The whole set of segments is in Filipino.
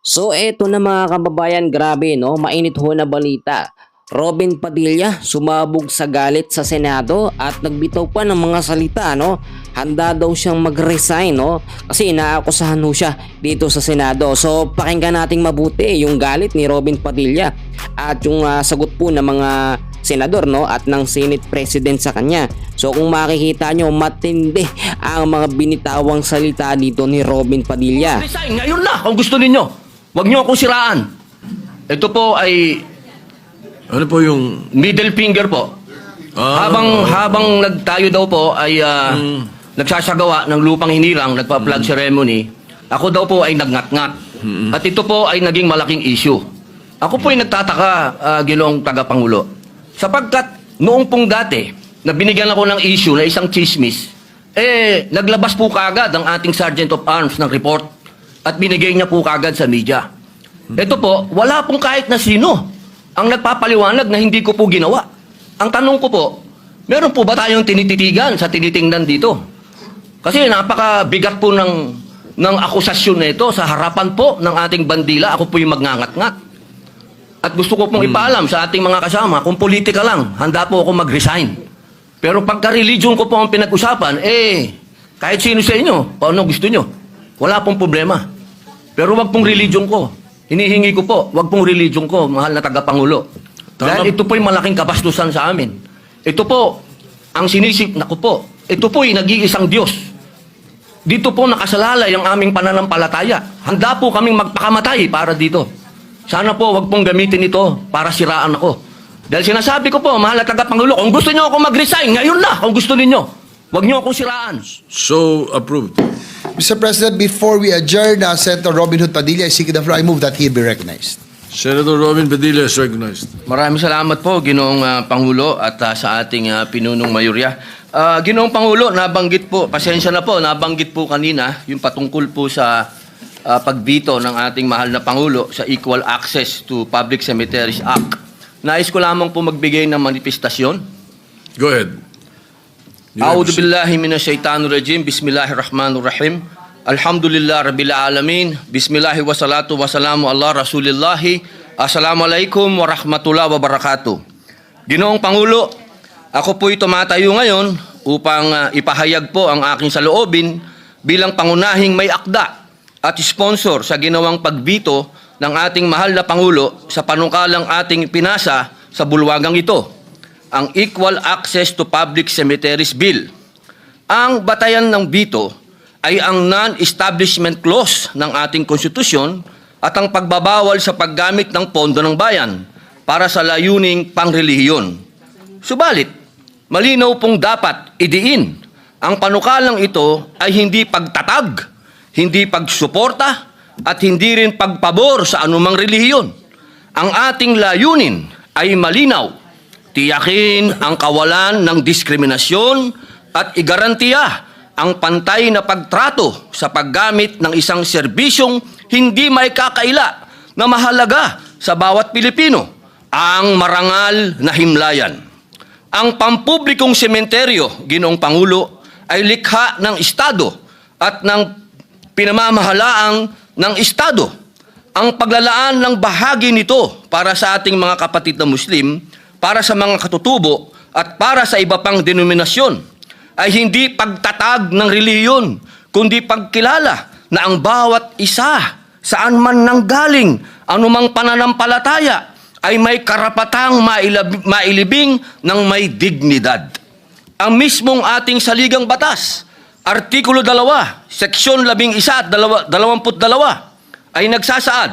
So eto na mga kababayan, grabe no, mainit ho na balita. Robin Padilla sumabog sa galit sa Senado at nagbitaw pa ng mga salita no. Handa daw siyang mag-resign no kasi inaakusahan ho siya dito sa Senado. So pakinggan nating mabuti yung galit ni Robin Padilla at yung sagot po ng mga senador no at ng Senate President sa kanya. So kung makikita nyo, matindi ang mga binitawang salita dito ni Robin Padilla. Resign ngayon na kung gusto ninyo. Huwag niyo akong siraan. Ito po ay Ano po yung... middle finger po. Habang nagtayo daw po ay nagsasagawa ng lupang hinirang, nagpa-flag ceremony, ako daw po ay nagngat-ngat. At ito po ay naging malaking issue. Ako po ay nagtataka, Ginoong Tagapangulo. Sapagkat noong pong dati, na binigyan ako ng issue na isang chismis, naglabas po kaagad ang ating Sergeant of Arms ng report at binigay niya po kaagad sa media. Ito po, wala pong kahit na sino ang nagpapaliwanag na hindi ko po ginawa. Ang tanong ko po, meron po ba tayong tinititigan sa tinitingnan dito? Kasi napakabigat po ng akusasyon na ito sa harapan po ng ating bandila. Ako po yung magngangat-ngat. At gusto ko pong ipaalam sa ating mga kasama, kung politika lang, handa po ako mag-resign. Pero pagka-religion ko po ang pinag-usapan, kahit sino sa inyo, paano gusto nyo, wala pong problema. Pero wag pong religion ko. Hinihingi ko po, wag pong religion ko, mahal na tagapangulo. Dahil ito po yung malaking kabastusan sa amin. Ito po, ang sinisip, naku po, ito po yung nag-iisang Diyos. Dito po nakasalalay ang aming pananampalataya. Handa po kaming magpakamatay para dito. Sana po, wag pong gamitin ito para siraan ako. Dahil sinasabi ko po, mahal na tagapangulo, kung gusto niyo ako mag-resign, ngayon na, kung gusto niyo. Wag niyo akong siraan. So approved. Mr. President, before we adjourn, Senator Robin Hood Padilla is seeking the floor. I move that he be recognized. Senator Robin Padilla is recognized. Maraming salamat po, Ginoong Pangulo at sa ating pinunong mayorya. Ginoong Pangulo, nabanggit po, pasensya na po, nabanggit po kanina yung patungkol po sa pagbito ng ating mahal na Pangulo sa Equal Access to Public Cemeteries Act. Nais ko lamang po magbigay ng manifestasyon. Go ahead. A'udhu billahi minasyaitanir rajim. Bismillahirrahmanirrahim. Alhamdulillah rabbil alamin. Bismillahi wassalatu wassalamu ala rasulillahi. Assalamualaikum warahmatullahi wabarakatuh. Ginoong Pangulo, ako po'y tumatayo ngayon upang ipahayag po ang aking saloobin bilang pangunahing may akda at sponsor sa ginawang pagbito ng ating mahal na Pangulo sa panukalang ating pinasa sa bulwagang ito, ang Equal Access to Public Cemeteries Bill. Ang batayan ng bito ay ang non-establishment clause ng ating konstitusyon at ang pagbabawal sa paggamit ng pondo ng bayan para sa layuning pangrelihiyon. Subalit, malinaw pong dapat idiin ang panukalang ito ay hindi pagtatag, hindi pagsuporta, at hindi rin pagpabor sa anumang relihiyon. Ang ating layunin ay malinaw, tiyakin ang kawalan ng diskriminasyon at igarantiya ang pantay na pagtrato sa paggamit ng isang serbisyong hindi may kakaila na mahalaga sa bawat Pilipino, ang marangal na himlayan. Ang pampublikong sementeryo, Ginoong Pangulo, ay likha ng Estado at ng pinamamahalaang ng Estado. Ang paglalaan ng bahagi nito para sa ating mga kapatid na Muslim, para sa mga katutubo at para sa iba pang denominasyon ay hindi pagtatag ng relihiyon, kundi pagkilala na ang bawat isa saan man nanggaling, anumang pananampalataya ay may karapatang mailibing ng may dignidad. Ang mismong ating saligang batas, Artikulo 2, Seksyon 11 at 22 ay nagsasaad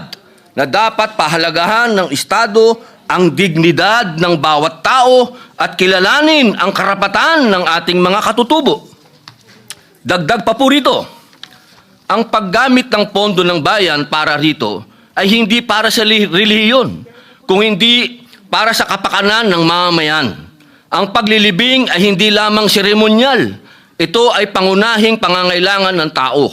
na dapat pahalagahan ng Estado ang dignidad ng bawat tao at kilalanin ang karapatan ng ating mga katutubo. Dagdag pa po rito, ang paggamit ng pondo ng bayan para rito ay hindi para sa relihiyon, kung hindi para sa kapakanan ng mamamayan. Ang paglilibing ay hindi lamang seremonyal, ito ay pangunahing pangangailangan ng tao.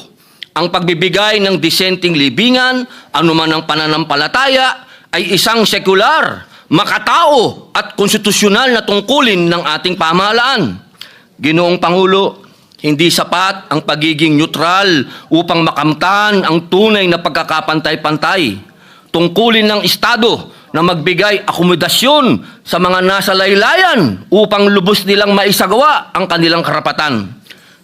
Ang pagbibigay ng disenteng libingan, anuman ang pananampalataya, ay isang sekular, makatao at konstitusyonal na tungkulin ng ating pamahalaan. Ginoong Pangulo, Hindi sapat ang pagiging neutral upang makamtan ang tunay na pagkakapantay-pantay. Tungkulin ng Estado na magbigay akomodasyon sa mga nasa laylayan upang lubos nilang maisagawa ang kanilang karapatan.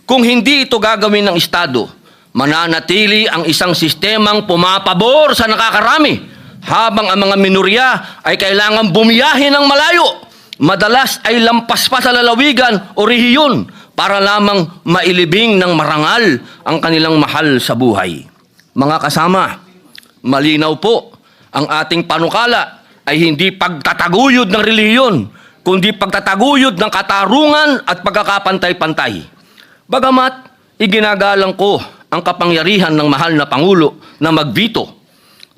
Kung hindi ito gagawin ng Estado, mananatili ang isang sistemang pumapabor sa nakakarami, habang ang mga minorya ay kailangan bumiyahe ng malayo. Madalas ay lampas pa sa lalawigan o rehiyon para lamang mailibing ng marangal ang kanilang mahal sa buhay. Mga kasama, malinaw po, ang ating panukala ay hindi pagtataguyod ng relihiyon, kundi pagtataguyod ng katarungan at pagkakapantay-pantay. Bagamat iginagalang ko ang kapangyarihan ng mahal na Pangulo na magvito,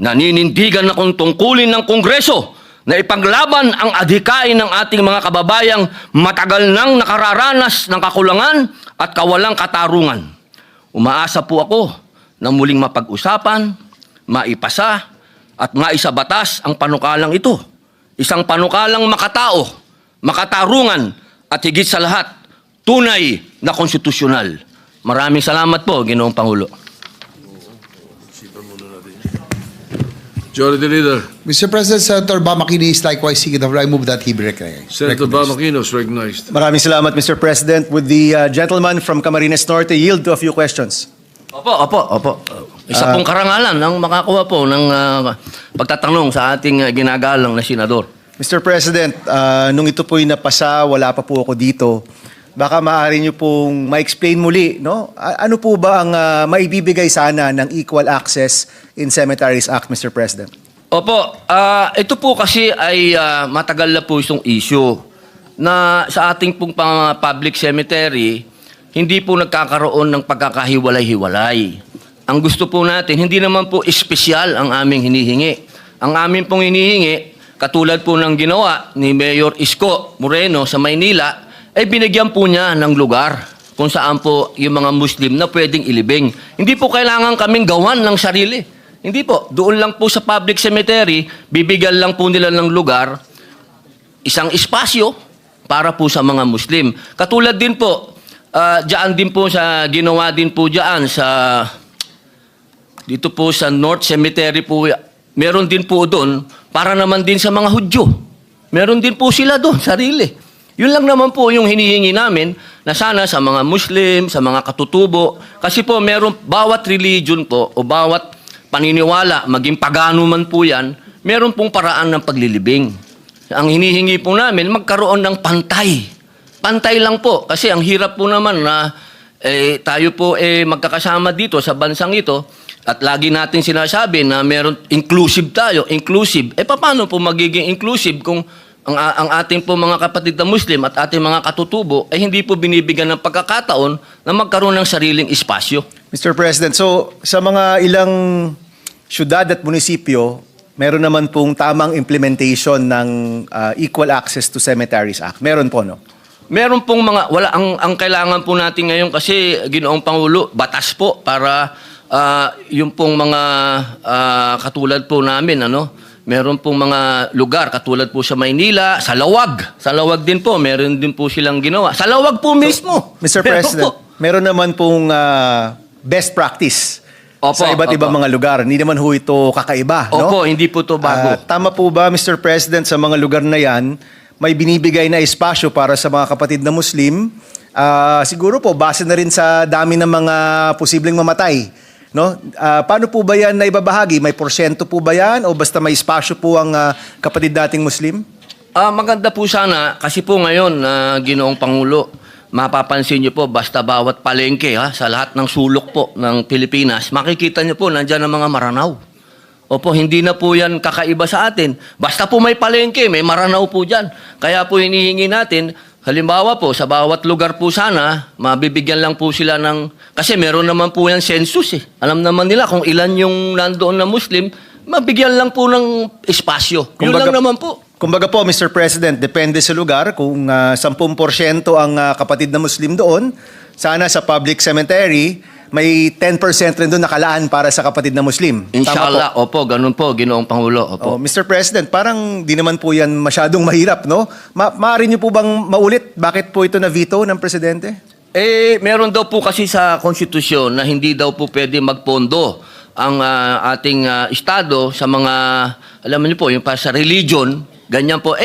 naninindigan akong tungkulin ng Kongreso na ipaglaban ang adhikain ng ating mga kababayang matagal nang nakararanas ng kakulangan at kawalang katarungan. Umaasa po ako na muling mapag-usapan, maipasa at maisabatas ang panukalang ito. Isang panukalang makatao, makatarungan at higit sa lahat, tunay na konstitusyonal. Maraming salamat po, Ginoong Pangulo. Majority Leader. Mr. President, Senator Bamakini is likewise seeking the floor. I move that he be recognized. Senator Bamakino is recognized. Maraming salamat, Mr. President. Would the gentleman from Camarines Norte yield to a few questions? Opo. Isa pong karangalan ng makakuha po ng pagtatanong sa ating ginagalang na senador. Mr. President, nung ito po'y napasa, wala pa po ako dito. Baka maaari niyo pong ma-explain muli, no? Ano po ba ang maibibigay sana ng Equal Access in Cemeteries Act, Mr. President? Opo, ito po kasi ay matagal na po itong issue na sa ating pong public cemetery, hindi po nagkakaroon ng pagkakahiwalay-hiwalay. Ang gusto po natin, hindi naman po espesyal ang aming hinihingi. Ang aming pong hinihingi, katulad po ng ginawa ni Mayor Isko Moreno sa Maynila, ay binigyan po niya ng lugar kung saan po yung mga Muslim na pwedeng ilibing. Hindi po kailangan kaming gawan ng sarili. Hindi po. Doon lang po sa public cemetery, bibigyan lang po nila ng lugar, isang espasyo para po sa mga Muslim. Katulad din po, diyan din po sa, ginawa din po diyan sa, dito po sa North Cemetery po, meron din po doon para naman din sa mga Hudyo. Meron din po sila doon, sarili. Yun lang naman po yung hinihingi namin na sana sa mga Muslim, sa mga katutubo, kasi po meron bawat religion po o bawat paniniwala, maging pagano man po yan, meron pong paraan ng paglilibing. Ang hinihingi po namin, magkaroon ng pantay. Pantay lang po, kasi ang hirap po naman na tayo po magkakasama dito sa bansang ito at lagi natin sinasabi na meron inclusive tayo, inclusive. Paano po magiging inclusive kung ang ating po mga kapatid na Muslim at ating mga katutubo ay hindi po binibigyan ng pagkakataon na magkaroon ng sariling espasyo? Mr. President, so sa mga ilang syudad at munisipyo, meron naman pong tamang implementation ng Equal Access to Cemeteries Act. Meron po, no? Meron pong mga, ang kailangan po natin ngayon kasi, Ginoong Pangulo, batas po para yung pong mga katulad po namin, meron pong mga lugar, katulad po sa Maynila, sa Lawag. Sa Lawag din po, meron din po silang ginawa. Sa Lawag po mismo. Mr. President, meron naman pong best practice sa iba't ibang mga lugar. Hindi naman ho ito kakaiba, no? Opo, hindi po ito bago. Tama po ba, Mr. President, sa mga lugar na yan, may binibigay na espasyo para sa mga kapatid na Muslim? Siguro po, base na rin sa dami ng mga posibleng mamatay. No? Paano po ba yan na ibabahagi? May porsyento po ba yan? O basta may espasyo po ang kapatid nating Muslim? Maganda po sana, kasi po ngayon, Ginoong Pangulo, mapapansin niyo po, basta bawat palengke sa lahat ng sulok po ng Pilipinas, makikita niyo po, nandiyan ang mga maranaw. Opo, hindi na po yan kakaiba sa atin. Basta po may palengke, may maranaw po dyan. Kaya po hinihingi natin, halimbawa po, sa bawat lugar po sana, mabibigyan lang po sila ng, kasi meron naman po yan census . Alam naman nila kung ilan yung nandoon na Muslim, mabigyan lang po ng espasyo. Yun lang naman po. Kumbaga po, Mr. President, depende sa lugar. Kung 10% ang kapatid na Muslim doon, sana sa public cemetery, may 10% rin doon nakalaan para sa kapatid na Muslim. Inshallah, opo, ganun po, Ginoong Pangulo. Opo. Mr. President, parang di naman po yan masyadong mahirap, no? Maaari niyo po bang maulit bakit po ito na-veto ng Presidente? Meron daw po kasi sa konstitusyon na hindi daw po pwede magpondo ang ating estado sa mga, alam niyo po, yung pa sa religion, ganyan po.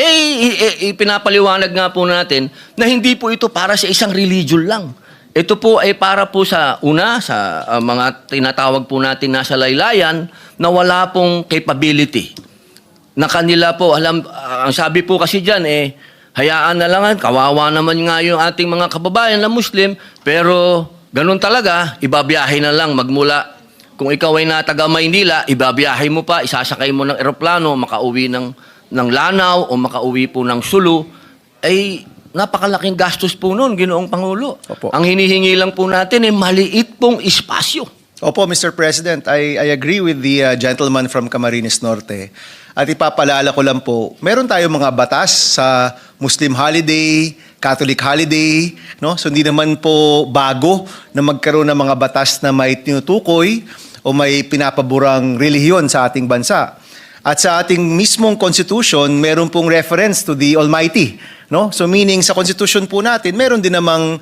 Pinapaliwanag nga po natin na hindi po ito para sa isang religion lang. Ito po ay para po sa mga tinatawag po natin nasa laylayan na wala pong capability. Na kanila po, ang sabi po kasi dyan hayaan na lang, kawawa naman nga yung ating mga kababayan na Muslim, pero ganun talaga, ibabiyahe na lang magmula. Kung ikaw ay nataga Maynila, ibabiyahe mo pa, isasakay mo ng eroplano, makauwi ng Lanao o makauwi po ng Sulu, ay napakalaking gastos po noon, Ginoong Pangulo. Opo. Ang hinihingi lang po natin ay maliit pong espasyo. Opo, Mr. President, I agree with the gentleman from Camarines Norte. At ipapalala ko lang po, meron tayong mga batas sa Muslim holiday, Catholic holiday, no? So hindi naman po bago na magkaroon ng mga batas na may tinutukoy o may pinapaborang relihiyon sa ating bansa. At sa ating mismong constitution, meron pong reference to the Almighty, no? So meaning sa constitution po natin, meron din namang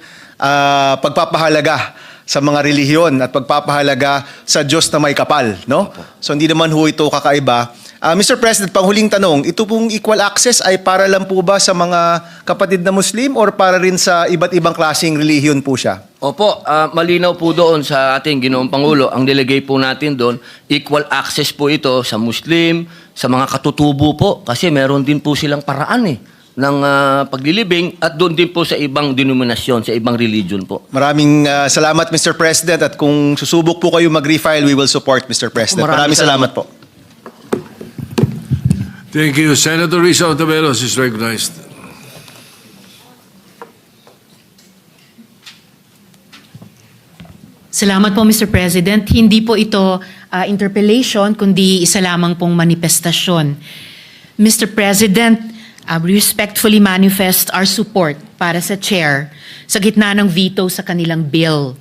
pagpapahalaga sa mga relihiyon at pagpapahalaga sa Diyos na may kapal, no? So hindi naman ho ito kakaiba. Mr. President, panghuling tanong, ito pong equal access ay para lang po ba sa mga kapatid na Muslim or para rin sa iba't ibang klaseng relihiyon po siya? Opo, malinaw po doon sa ating Ginoong Pangulo. Ang delegate po natin doon, equal access po ito sa Muslim, sa mga katutubo po, kasi meron din po silang paraan ng paglilibing at doon din po sa ibang denominasyon, sa ibang religion po. Maraming salamat, Mr. President, at kung susubok po kayo mag-refile, we will support, Mr. President. Maraming salamat po. Thank you. Senator Risa Ontiveros is recognized. Salamat po, Mr. President. Hindi po ito interpellation, kundi isa lamang pong manifestasyon. Mr. President, we respectfully manifest our support para sa chair sa gitna ng veto sa kanilang bill.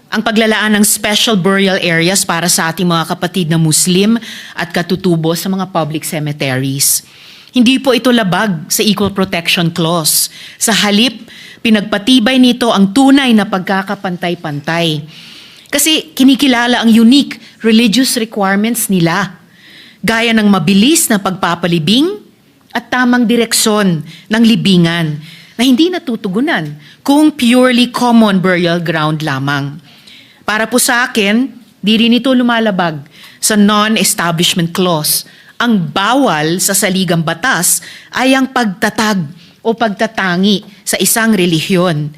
Ang paglalaan ng special burial areas para sa ating mga kapatid na Muslim at katutubo sa mga public cemeteries. Hindi po ito labag sa Equal Protection Clause. Sa halip, pinagpatibay nito ang tunay na pagkakapantay-pantay. Kasi kinikilala ang unique religious requirements nila, gaya ng mabilis na pagpapalibing at tamang direksyon ng libingan na hindi natutugunan kung purely common burial ground lamang. Para po sa akin, di rin ito lumalabag sa non-establishment clause. Ang bawal sa saligang batas ay ang pagtatag o pagtatangi sa isang relihiyon.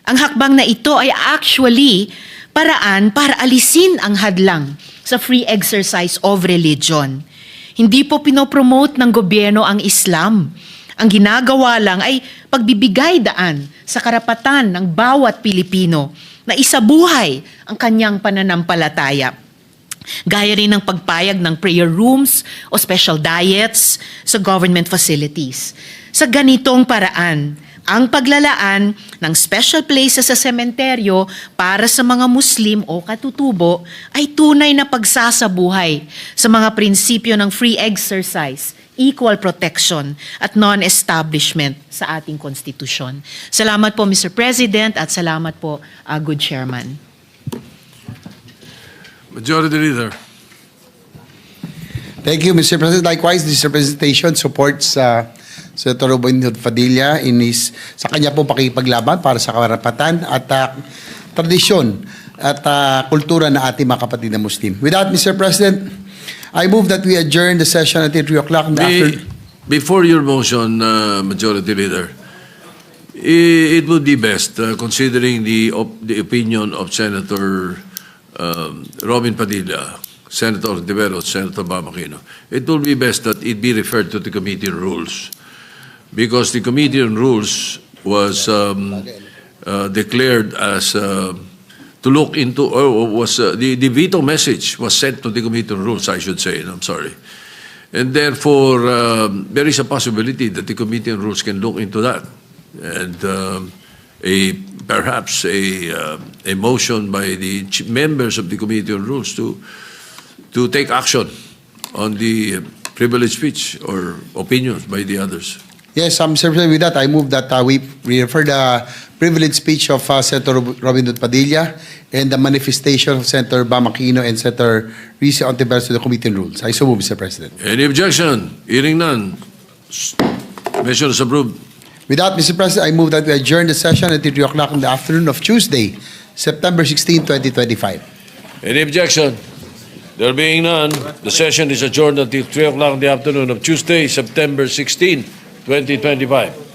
Ang hakbang na ito ay actually paraan para alisin ang hadlang sa free exercise of religion. Hindi po pinopromote ng gobyerno ang Islam. Ang ginagawa lang ay pagbibigay daan sa karapatan ng bawat Pilipino na isabuhay ang kanyang pananampalataya. Gaya rin ng pagpayag ng prayer rooms o special diets sa government facilities. Sa ganitong paraan, ang paglalaan ng special places sa sementeryo para sa mga Muslim o katutubo ay tunay na pagsasabuhay sa mga prinsipyo ng free exercise, equal protection at non-establishment sa ating konstitusyon. Salamat po, Mr. President, at salamat po, Good Chairman. Majority Leader. Thank you, Mr. President. Likewise, this representation supports Senator Robin Hood Padilla sa kanya pong pakipaglaban para sa karapatan at tradisyon at kultura na ating mga kapatid na Muslim. With that, Mr. President, I move that we adjourn the session until 3 o'clock in the afternoon. Before your motion, Majority Leader, it would be best, considering the opinion of Senator Robin Padilla, Senator Ontiveros, Senator Bamakino, it would be best that it be referred to the Committee on Rules. Because the Committee on Rules was declared as to look into, or was the veto message was sent to the Committee on Rules, I should say, and I'm sorry. And therefore, there is a possibility that the Committee on Rules can look into that. And perhaps a motion by the members of the Committee on Rules to take action on the privileged speech or opinions by the others. Yes, Mr. President, with that, I move that we refer the privileged speech of Senator Robin Hood Padilla and the manifestation of Senator Bam Aquino and Senator Risa Ontiveros to the Committee on Rules. I so move, Mr. President. Any objection? Hearing none. Measure is approved. With that, Mr. President, I move that we adjourn the session until 3 o'clock in the afternoon of Tuesday, September 16, 2025. Any objection? There being none, the session is adjourned until 3 o'clock in the afternoon of Tuesday, September 16, 2025.